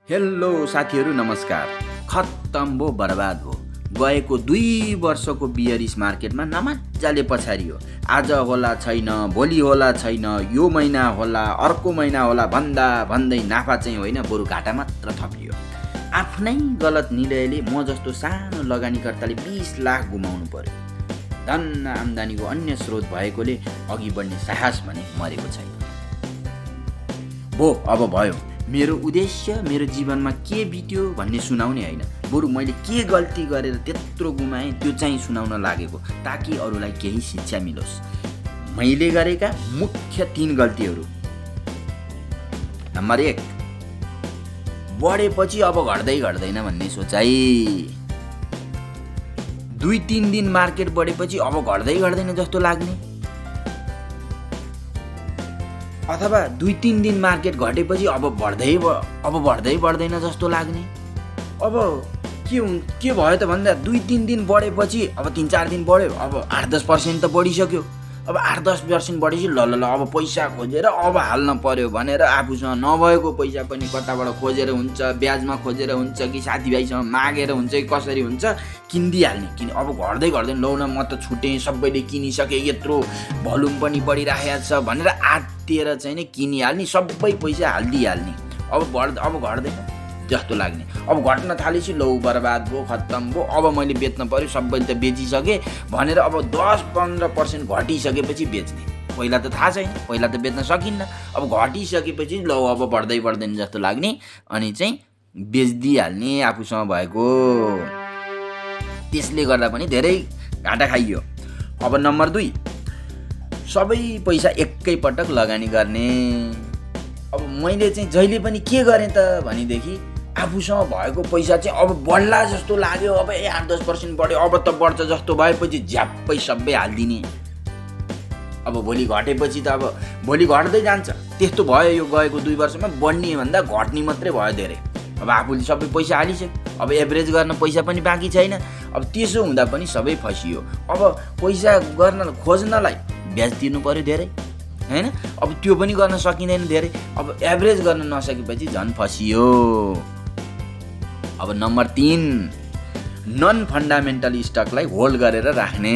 Hello साथीहरू नमस्कार। खत्तम भो बर्बाद भो। गएको 2 वर्षको बियरिस मार्केटमा नमजाले पछारियो। आज होला छैन, भोलि होला छैन, यो महिना होला, अर्को महिना होला भन्दा भन्दै नाफा चाहिँ होइन बरु घाटा मात्र थपियो। आफ्नै गलत निर्णयले म जस्तो सानो लगानीकर्ताले 20 लाख गुमाउनु पर्यो। धन आम्दानीको अन्य स्रोत भएकोले अघि बढ्ने साहस भने मरेको छैन। भो अब भयो। मेरो उद्देश्य मेरो जीवनमा के बित्यो भन्ने सुनाउने होइन, बरु मैले के गल्ती गरेर त्यत्रो गुमाएँ त्यो चाहिँ सुनाउन लागेको, ताकि अरूलाई केही शिक्षा मिलोस्। मैले गरेका मुख्य 3 गल्तीहरू। नम्बर 1, बढेपछि अब घट्दै घट्दैन भन्ने सोचाइ। 2-3 दिन मार्केट बढेपछि अब घट्दै घट्दैन जस्तो लाग्ने, अथवा 2-3 दिन मार्केट घटेपछि अब बढ्दै बढ्दैन जस्तो लाग्ने। अब के भयो त भन्दा 2-3 दिन बढेपछि अब 3-4 दिन बढ्यो, अब 8-10% त बढिसक्यो। अब 8-10% बढेपछि ल अब पैसा खोजेर अब हाल्न पर्यो भनेर आफूसँग नभएको पैसा पनि कताबाट खोजेर हुन्छ, ब्याजमा खोजेर हुन्छ कि साथीभाइसँग मागेर हुन्छ कि कसरी हुन्छ किनिदिइहाल्ने। किन अब घट्दै घट्दैन, लौ न म त छुटेँ, सबैले किनिसके, यत्रो भोल्युम पनि बढिराखेको छ भनेर आत्तिएर चाहिँ नि किनिहाल्ने, सबै पैसा हालिदिइहाल्ने। अब घट्दैन जस्तो लाग्ने। अब घट्न थालेपछि लौ बर्बाद भयो, खत्तम भयो, अब मैले बेच्न पर्यो, सबैले त बेचिसके भनेर अब 10-15% घटिसकेपछि बेच्ने। पहिला त थाहा छैन, पहिला त बेच्न सकिन्न, अब घटिसकेपछि लौ अब बढ्दै बढ्दैन जस्तो लाग्ने, अनि चाहिँ बेचिदिइहाल्ने आफूसँग भएको। त्यसले गर्दा पनि धेरै घाटा खाइयो। अब नम्बर 2, सबै पैसा एकैपटक लगानी गर्ने। अब मैले चाहिँ जहिले पनि के गरेँ त भनेदेखि आफूसँग भएको पैसा चाहिँ अब बढ्ला जस्तो लाग्यो, अब 8-10% बढ्यो, अब त बढ्छ जस्तो भएपछि झ्याप्पै सबै हालिदिने। अब भोलि घटेपछि त अब भोलि घट्दै जान्छ। त्यस्तो भयो यो गएको 2 वर्षमा, बढ्ने भन्दा घट्ने मात्रै भयो धेरै। अब आफूले सबै पैसा हालिसक्यो, अब एभरेज गर्न पैसा पनि बाँकी छैन। अब त्यसो हुँदा पनि सबै फसियो। अब पैसा गर्न खोज्नलाई ब्याज तिर्नु पर्यो धेरै, हैन? अब त्यो पनि गर्न सकिँदैन धेरै। अब एभरेज गर्न नसकेपछि झन् फसियो। अब नम्बर 3, नन फन्डामेन्टल स्टकलाई होल्ड गरेर राख्ने।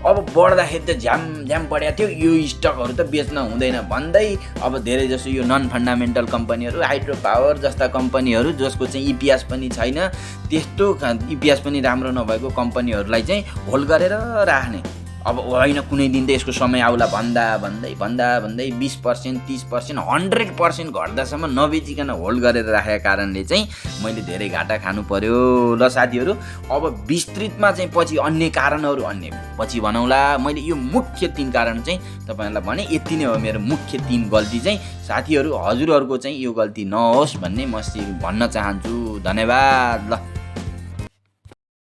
अब बढ्दाखेरि त झ्याम बढ्या थियो, यो स्टकहरू त बेच्न हुँदैन भन्दै अब धेरै जसो यो नन फन्डामेन्टल कम्पनीहरू, हाइड्रो पावर जस्ता कम्पनीहरू जसको चाहिँ इपिएस पनि छैन, त्यस्तो इपिएस पनि राम्रो नभएको कम्पनीहरूलाई चाहिँ होल्ड गरेर राख्ने। अब होइन कुनै दिन त यसको समय आउला भन्दा भन्दै 20%, 30%, 100% घट्दासम्म नबेचिकन होल्ड गरेर राखेका कारणले चाहिँ मैले धेरै घाटा खानु पर्यो। ल साथीहरू, अब विस्तृतमा चाहिँ पछि अन्य कारणहरू पछि भनौँला। मैले यो मुख्य 3 कारण चाहिँ तपाईँहरूलाई भने, यति नै हो मेरो मुख्य 3 गल्ती चाहिँ। साथीहरू हजुरहरूको चाहिँ यो गल्ती नहोस् भन्ने म भन्न चाहन्छु। धन्यवाद। ल।